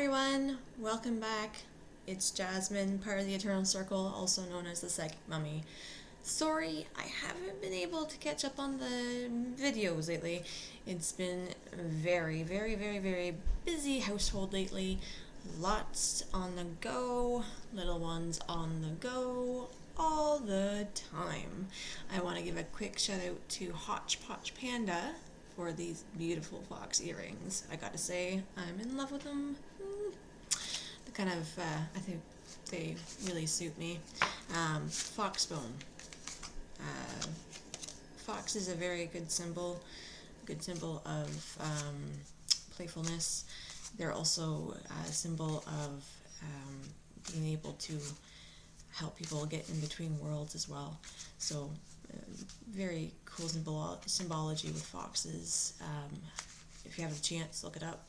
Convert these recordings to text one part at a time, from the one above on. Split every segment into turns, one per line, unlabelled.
everyone, welcome back. It's Jasmine, part of the Eternal Circle, also known as the Psychic Mummy. Sorry, I haven't been able to catch up on the videos lately. It's been very busy household lately. Lots on the go, little ones on the go, all the time. I want to give a quick shout out to Hotchpotch Panda for these beautiful fox earrings. I gotta say, I'm in love with them. The kind of, I think they really suit me. Foxbone. Fox is a very good symbol of playfulness. They're also a symbol of being able to help people get in between worlds as well. So very cool symbology with foxes. If you have a chance, look it up.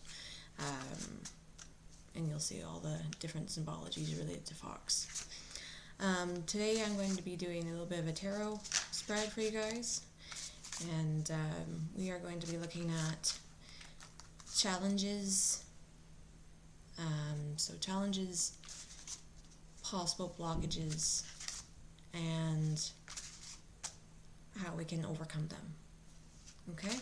And you'll see all the different symbologies related to fox. Today I'm going to be doing a little bit of a tarot spread for you guys. And we are going to be looking at challenges. Challenges, possible blockages, and how we can overcome them. Okay?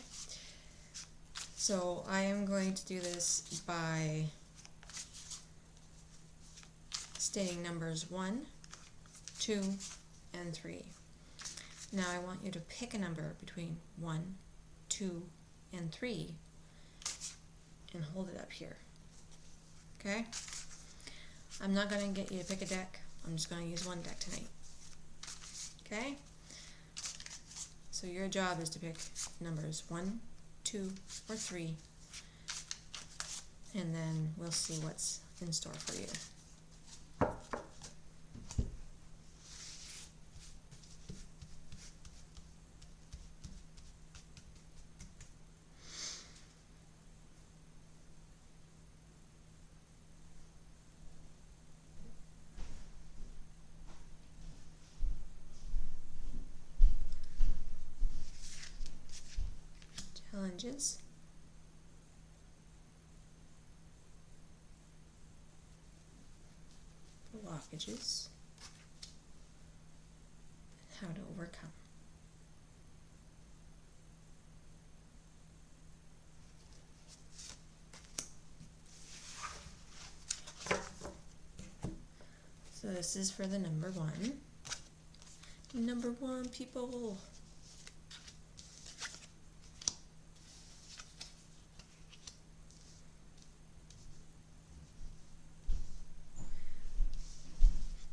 So I am going to do this by stating numbers 1, 2, and 3. Now I want you to pick a number between 1, 2, and 3 and hold it up here. Okay? I'm not going to get you to pick a deck. I'm just going to use one deck tonight. Okay? So your job is to pick numbers 1, 2, or 3, and then we'll see what's in store for you. Challenges. Blockages. How to overcome. So this is for the number 1. Number 1, people.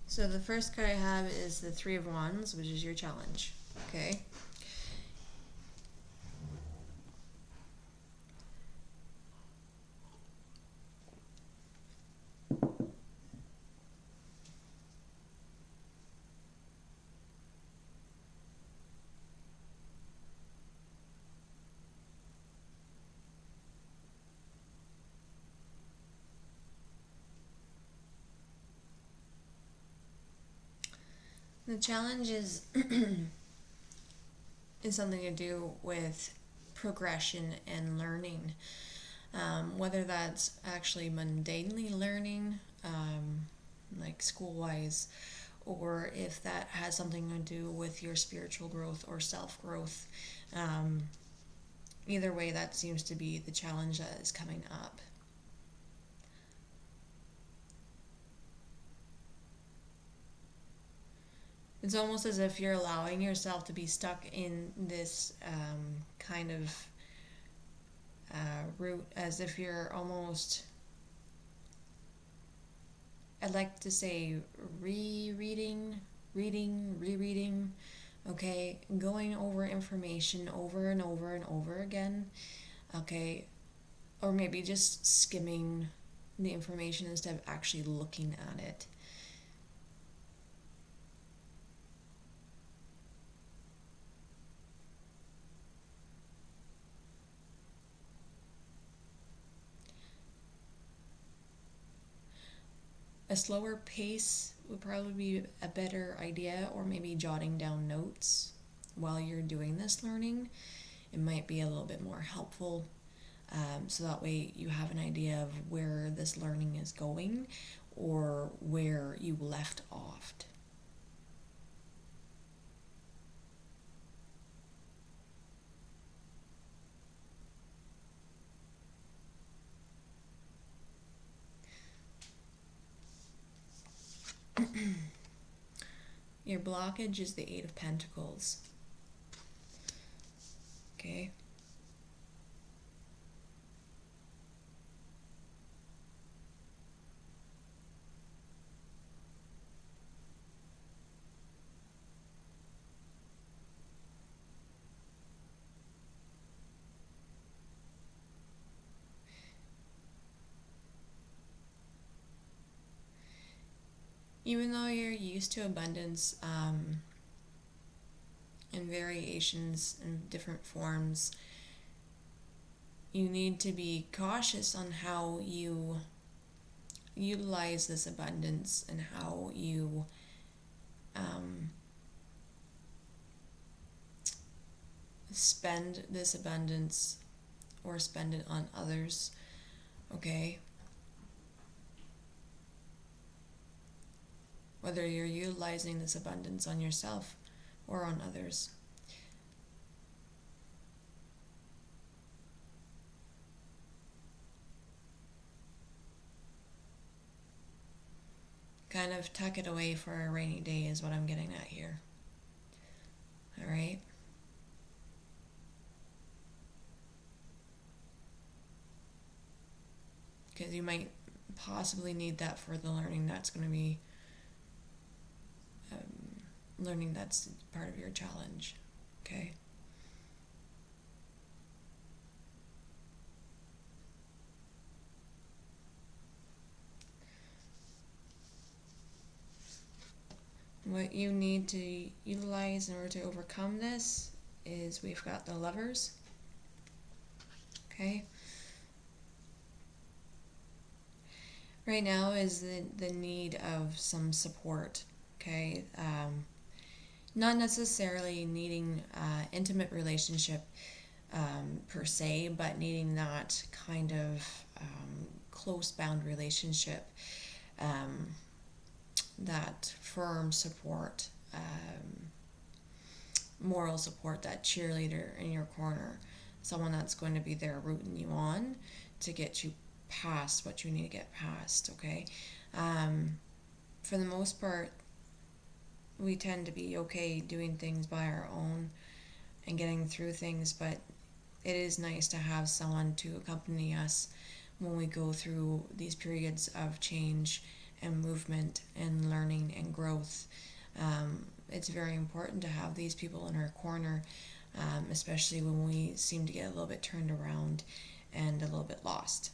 So the first card I have is the 3 of Wands, which is your challenge. Okay? The challenge is something to do with progression and learning. Whether that's actually mundanely learning, like school-wise, or if that has something to do with your spiritual growth or self-growth. Either way, that seems to be the challenge that is coming up. It's almost as if you're allowing yourself to be stuck in this kind of route, as if you're almost, I'd like to say rereading, okay, going over information over and over and over again, okay, or maybe just skimming the information instead of actually looking at it. A slower pace would probably be a better idea, or maybe jotting down notes while you're doing this learning. It might be a little bit more helpful. so that way you have an idea of where this learning is going or where you left off. Your blockage is the Eight of Pentacles. Okay. Even though you're used to abundance in variations and different forms, you need to be cautious on how you utilize this abundance and how you spend this abundance or spend it on others, okay? Whether you're utilizing this abundance on yourself or on others. Kind of tuck it away for a rainy day is what I'm getting at here. All right? Because you might possibly need that for the learning that's going to be learning that's part of your challenge. Okay? What you need to utilize in order to overcome this is we've got the Lovers. Okay? Right now is the need of some support. Okay? Not necessarily needing intimate relationship per se, but needing that kind of close bound relationship, that firm support, moral support, that cheerleader in your corner, someone that's going to be there rooting you on to get you past what you need to get past, okay? For the most part, we tend to be okay doing things by our own and getting through things, but it is nice to have someone to accompany us when we go through these periods of change and movement and learning and growth. It's very important to have these people in our corner, especially when we seem to get a little bit turned around and a little bit lost.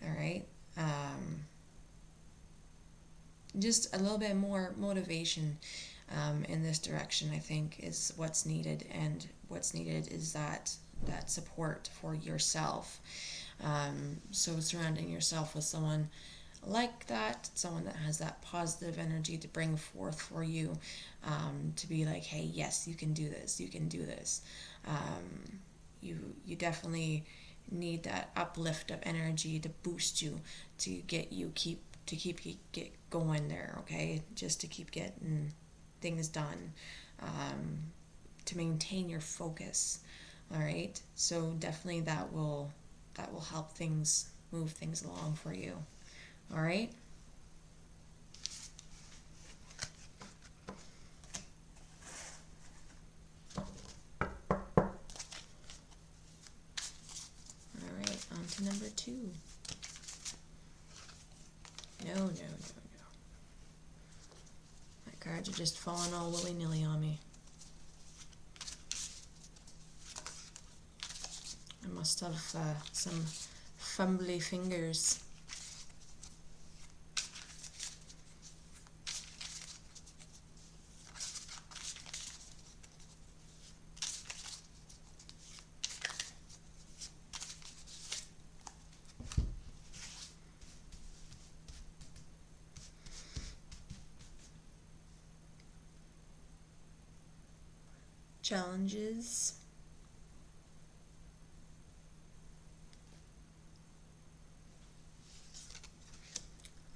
All right? Just a little bit more motivation in this direction, I think, is what's needed. And what's needed is that support for yourself. So surrounding yourself with someone like that, someone that has that positive energy to bring forth for you, to be like, hey, yes, you can do this, you can do this. You definitely need that uplift of energy to boost you, to get you get going there, okay? Just to keep getting things done, to maintain your focus. All right, so definitely that will help things move things along for you. All right. All right, on to number 2. No. My cards are just falling all willy-nilly on me. I must have some fumbly fingers. Challenges.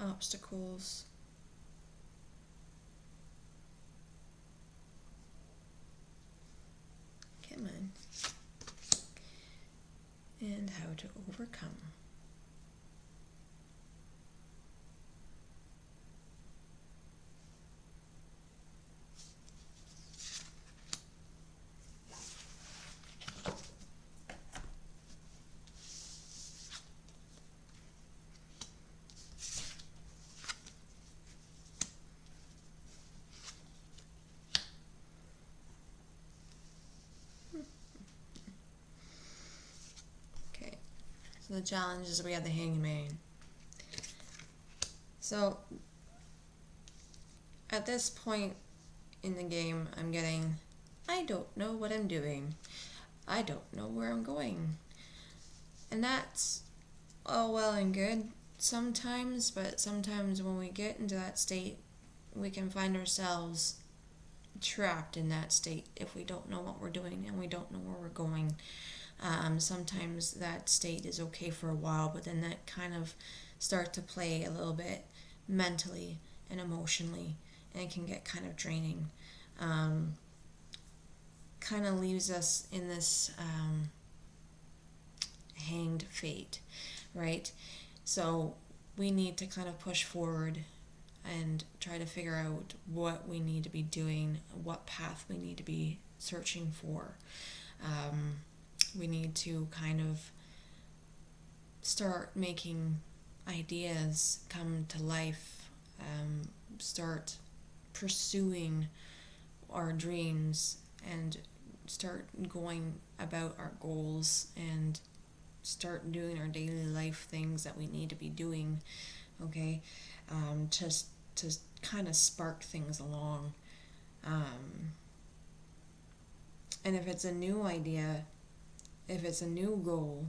obstacles. Come on. And how to overcome. Okay, so the challenge is we have the hangman. So at this point in the game, I'm getting, I don't know what I'm doing. I don't know where I'm going. And that's all well and good sometimes, but sometimes when we get into that state, we can find ourselves trapped in that state if we don't know what we're doing and we don't know where we're going. Sometimes that state is okay for a while, but then that kind of starts to play a little bit mentally and emotionally, and it can get kind of draining. Kind of leaves us in this hanged fate, right? So we need to kind of push forward and try to figure out what we need to be doing, what path we need to be searching for. We need to kind of start making ideas come to life, start pursuing our dreams, and start going about our goals, and start doing our daily life things that we need to be doing, okay? Just to kind of spark things along. And if it's a new idea, if it's a new goal,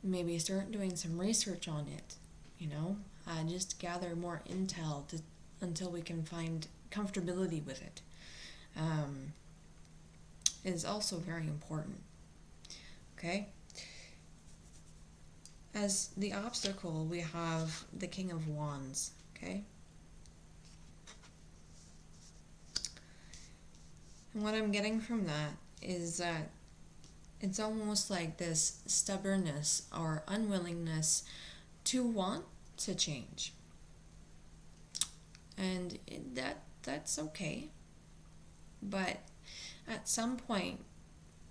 maybe start doing some research on it, just gather more intel until we can find comfortability with it. Is also very important. Okay? As the obstacle, we have the King of Wands. Okay? And what I'm getting from that is that it's almost like this stubbornness or unwillingness to want to change. And that's okay. But at some point,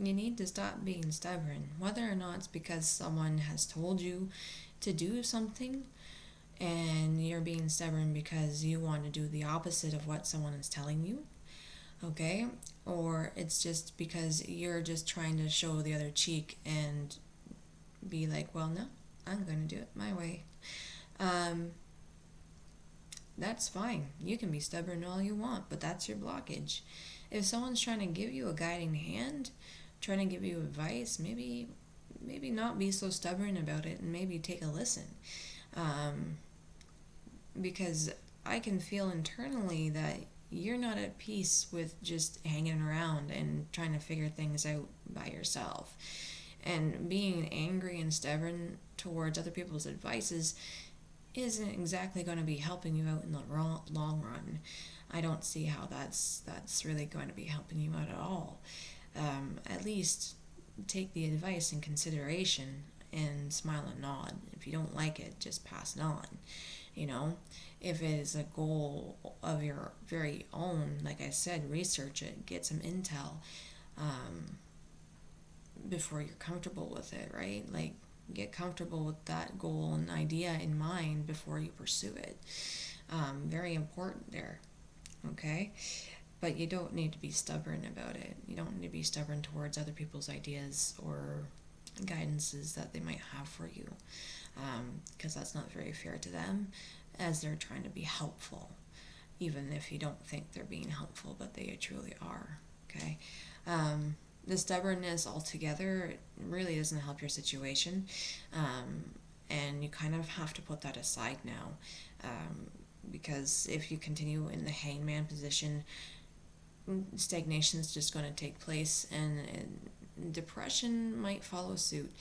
you need to stop being stubborn, whether or not it's because someone has told you to do something and you're being stubborn because you want to do the opposite of what someone is telling you, okay? Or it's just because you're just trying to show the other cheek and be like, well, no, I'm going to do it my way. That's fine. You can be stubborn all you want, but that's your blockage. If someone's trying to give you a guiding hand, trying to give you advice, maybe not be so stubborn about it and maybe take a listen. Because I can feel internally that you're not at peace with just hanging around and trying to figure things out by yourself. And being angry and stubborn towards other people's advices isn't exactly going to be helping you out in the long run. I don't see how that's really going to be helping you out at all. At least take the advice in consideration and smile and nod. If you don't like it, just pass it on. If it is a goal of your very own, like I said, research it, get some intel before you're comfortable with it, right? Like, get comfortable with that goal and idea in mind before you pursue it. Very important there, okay? But you don't need to be stubborn about it. You don't need to be stubborn towards other people's ideas or guidances that they might have for you, because that's not very fair to them, as they're trying to be helpful, even if you don't think they're being helpful, but they truly are, okay? The stubbornness altogether really doesn't help your situation, and you kind of have to put that aside now, because if you continue in the hangman position, stagnation is just going to take place, and depression might follow suit.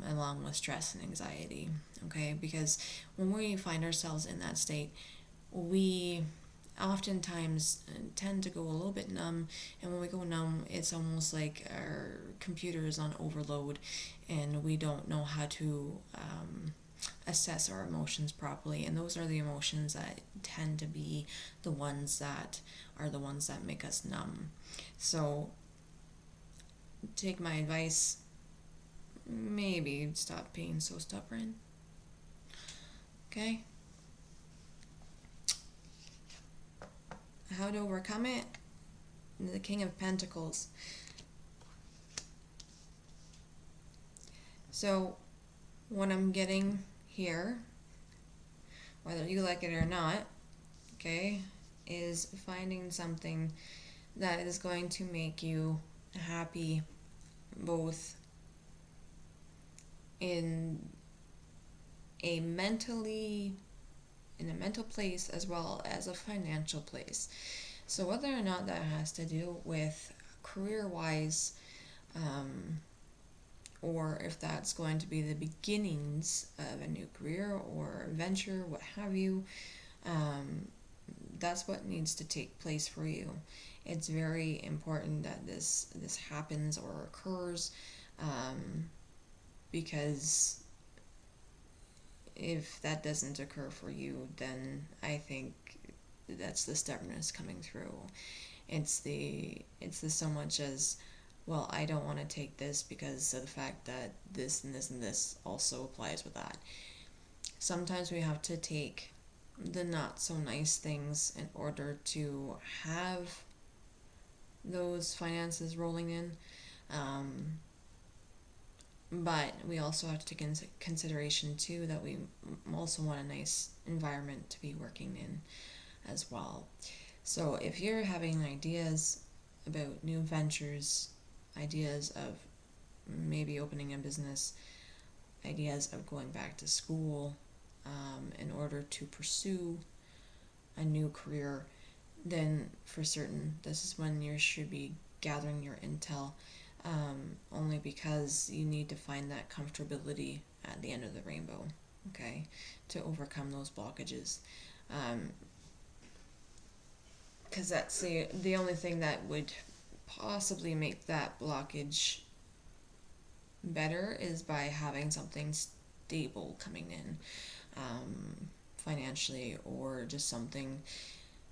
along with stress and anxiety. Okay, because when we find ourselves in that state, we oftentimes tend to go a little bit numb, and when we go numb, it's almost like our computer is on overload and we don't know how to assess our emotions properly, and those are the emotions that tend to be the ones that make us numb. So take my advice, maybe stop being so stubborn. Okay? How to overcome it? The King of Pentacles. So, what I'm getting here, whether you like it or not, okay, is finding something that is going to make you happy, both in a mental place as well as a financial place. So whether or not that has to do with career-wise, or if that's going to be the beginnings of a new career or venture, what have you, that's what needs to take place for you. It's very important that this happens or occurs, because if that doesn't occur for you, then I think that's the stubbornness coming through. It's the so much as, well, I don't want to take this because of the fact that this and this and this also applies with that. Sometimes we have to take the not so nice things in order to have those finances rolling in. But we also have to take into consideration too that we also want a nice environment to be working in as well. So if you're having ideas about new ventures, ideas of maybe opening a business, ideas of going back to school, in order to pursue a new career, then for certain this is when you should be gathering your intel, only because you need to find that comfortability at the end of the rainbow, okay, to overcome those blockages. Because that's the only thing that would possibly make that blockage better is by having something stable coming in, financially, or just something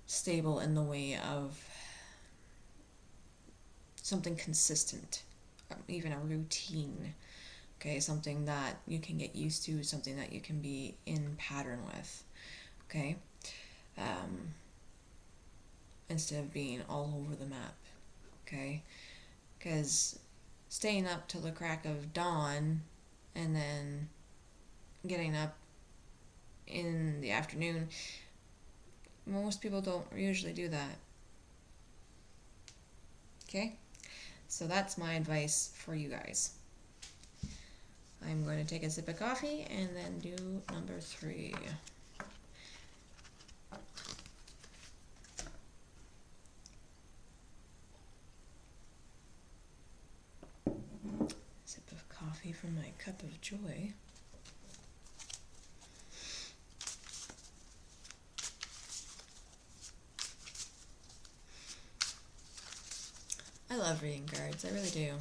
stable in the way of something consistent, even a routine, okay, something that you can get used to, something that you can be in pattern with, okay, instead of being all over the map, okay, because staying up till the crack of dawn and then getting up in the afternoon, most people don't usually do that, okay? So that's my advice for you guys. I'm going to take a sip of coffee and then do number 3. Sip of coffee from my cup of joy. I love reading cards, I really do.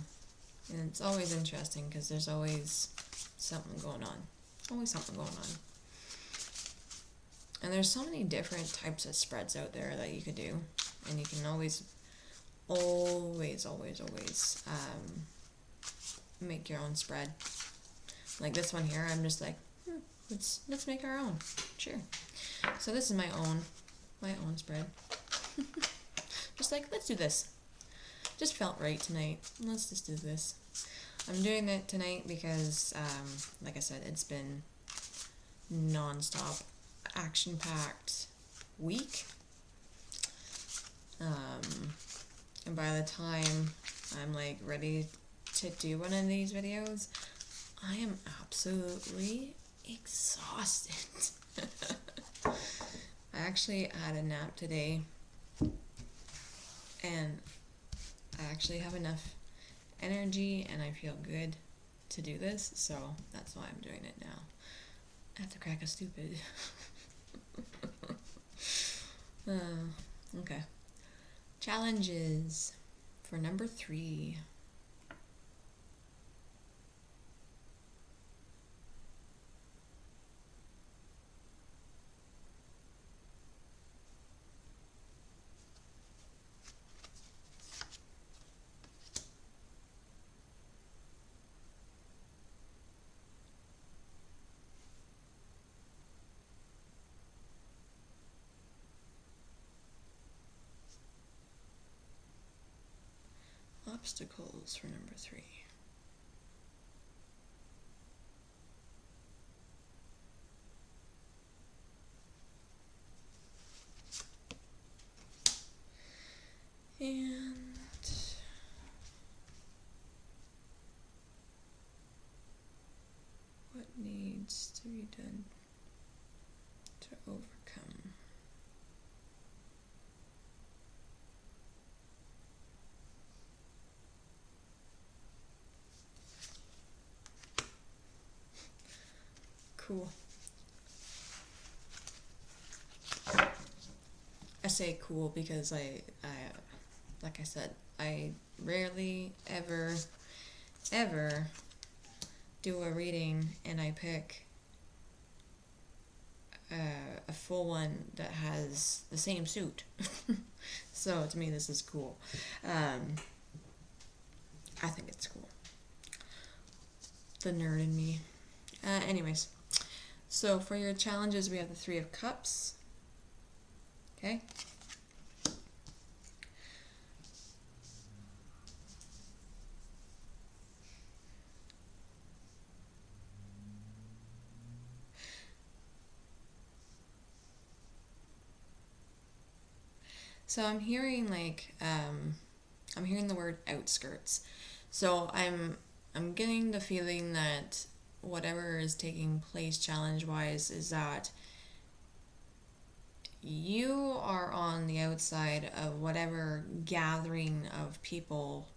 And it's always interesting because there's always something going on. Always something going on. And there's so many different types of spreads out there that you could do. And you can always make your own spread. Like this one here, I'm just like, let's make our own. Sure. So this is my own spread. Just like, let's do this. Just felt right tonight. Let's just do this. I'm doing it tonight because, like I said, it's been non-stop, action-packed week. And by the time I'm like ready to do one of these videos, I am absolutely exhausted. I actually had a nap today, and I actually have enough energy and I feel good to do this, so that's why I'm doing it now. I have to crack a stupid. Okay. Challenges for number 3. Obstacles for number 3. And what needs to be done to overcome? Cool. I say cool because I like I said, I rarely ever do a reading and I pick a full one that has the same suit. So to me, this is cool. I think it's cool. The nerd in me. Anyways, so for your challenges, we have the 3 of Cups. Okay. So I'm hearing I'm hearing the word outskirts. So I'm getting the feeling that whatever is taking place challenge wise is that you are on the outside of whatever gathering of people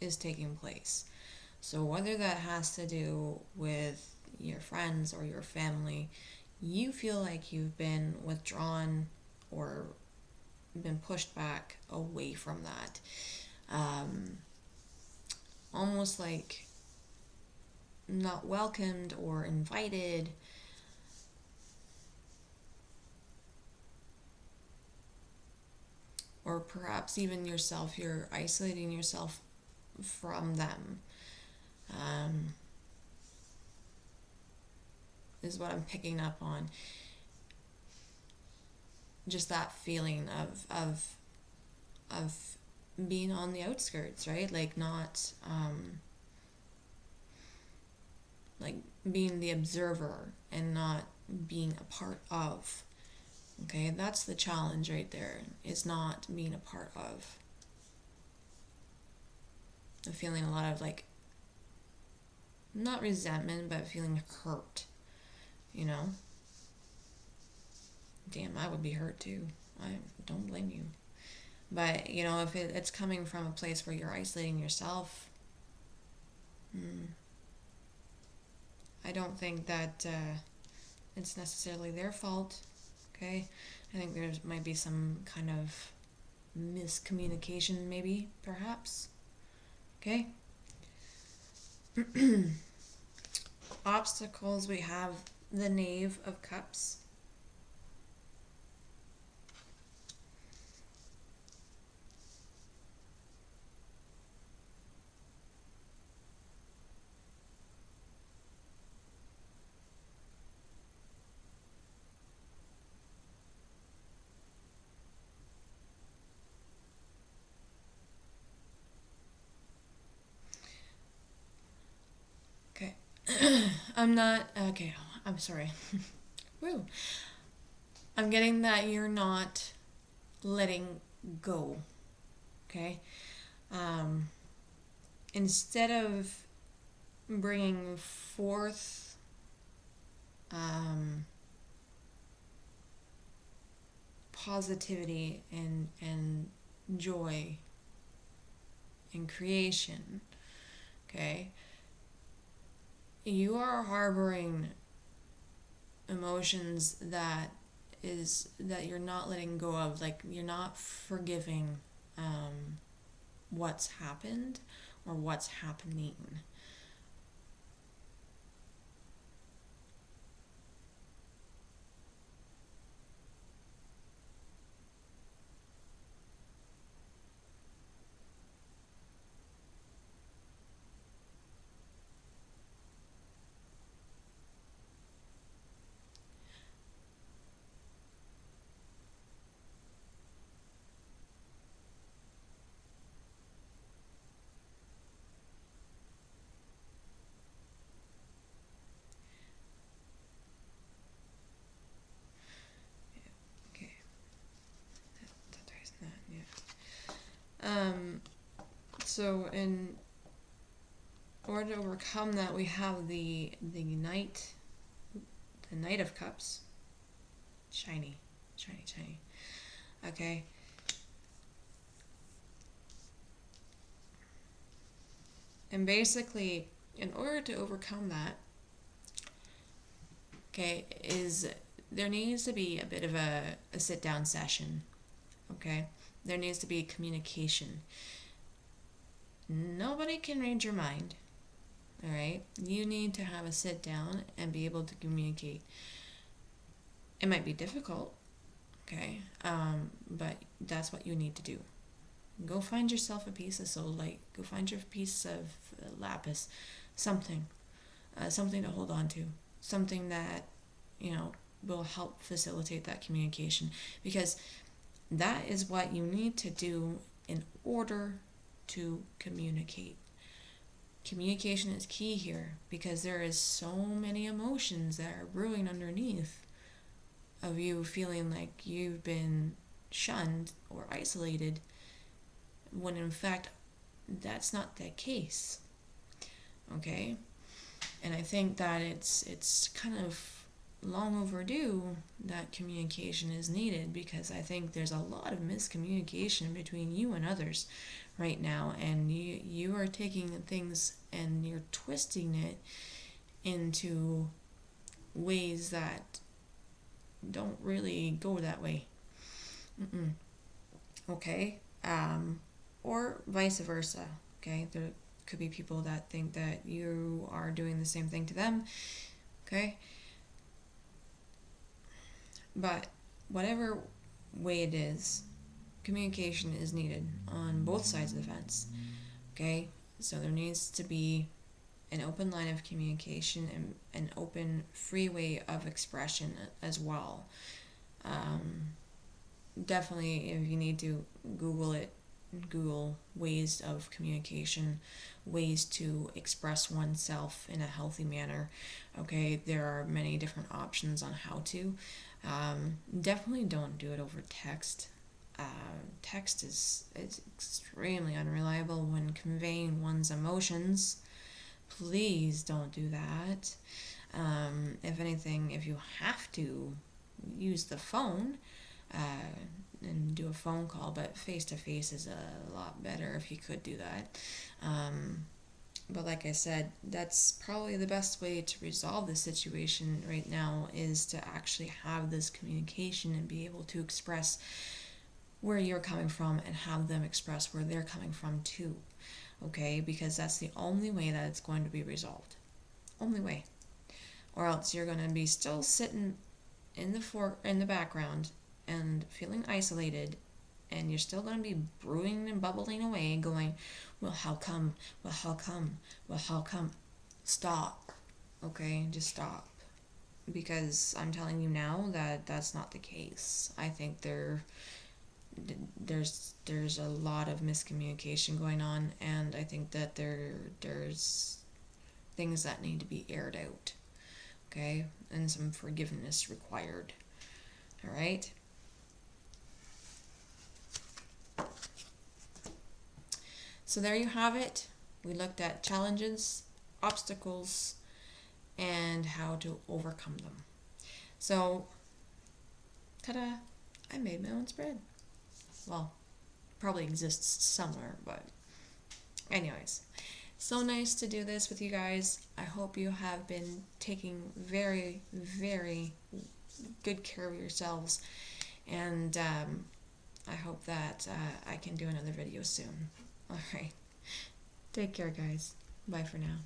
is taking place. So whether that has to do with your friends or your family, you feel like you've been withdrawn or been pushed back away from that. Almost like not welcomed or invited. Or perhaps even yourself, you're isolating yourself from them. Is what I'm picking up on. Just that feeling of being on the outskirts, right? Like not like being the observer and not being a part of. Okay, that's the challenge right there. Is not being a part of. I'm feeling a lot of like not resentment, but feeling hurt. You know? Damn, I would be hurt too. I don't blame you. But, you know, if it's coming from a place where you're isolating yourself, I don't think that it's necessarily their fault. Okay? I think there might be some kind of miscommunication, maybe, perhaps. Okay? Obstacles, we have the Knave of Cups. Okay. I'm sorry. Woo. I'm getting that you're not letting go. Okay? Instead of bringing forth positivity and joy and creation, okay, you are harboring emotions that you're not letting go of, like you're not forgiving what's happened or what's happening. Okay. Yeah. So in order to overcome that, we have the Knight of Cups. Shiny, shiny, shiny. Okay. And basically, in order to overcome that, okay, is there needs to be a bit of a sit down session. Okay? There needs to be communication. Nobody can read your mind. All right? You need to have a sit down and be able to communicate. It might be difficult, okay? But that's what you need to do. Go find yourself a piece of solite. Go find your piece of lapis. Something. Something to hold on to. Something that, will help facilitate that communication. Because that is what you need to do in order to communicate. Communication is key here because there is so many emotions that are brewing underneath of you feeling like you've been shunned or isolated, when in fact that's not the case. Okay? And I think that it's kind of long overdue that communication is needed, because I think there's a lot of miscommunication between you and others right now, and you are taking things and you're twisting it into ways that don't really go that way. Mm-mm. Okay? Or vice versa. Okay? There could be people that think that you are doing the same thing to them. Okay? But whatever way it is, communication is needed on both sides of the fence. Okay? So there needs to be an open line of communication and an open, free way of expression as well. Definitely, if you need to Google it, Google ways of communication, ways to express oneself in a healthy manner. Okay, there are many different options on how to. Definitely don't do it over text. Text is extremely unreliable when conveying one's emotions. Please don't do that. If anything, if you have to use the phone, and do a phone call, but face to face is a lot better if you could do that. But like I said, that's probably the best way to resolve the situation right now, is to actually have this communication and be able to express where you're coming from and have them express where they're coming from too. Okay? Because that's the only way that it's going to be resolved. Only way. Or else you're going to be still sitting in the background and feeling isolated, and you're still going to be brewing and bubbling away going, well, how come, well, how come, well, how come. Stop. Okay? Just stop. Because I'm telling you now that that's not the case. I think there's a lot of miscommunication going on, and I think that there's things that need to be aired out. Okay? And some forgiveness required. All right? So there you have it. We looked at challenges, obstacles, and how to overcome them. So, ta-da! I made my own spread. Well, probably exists somewhere, but anyways. So nice to do this with you guys. I hope you have been taking very, very good care of yourselves. And I hope that I can do another video soon. All right. Take care, guys. Bye for now.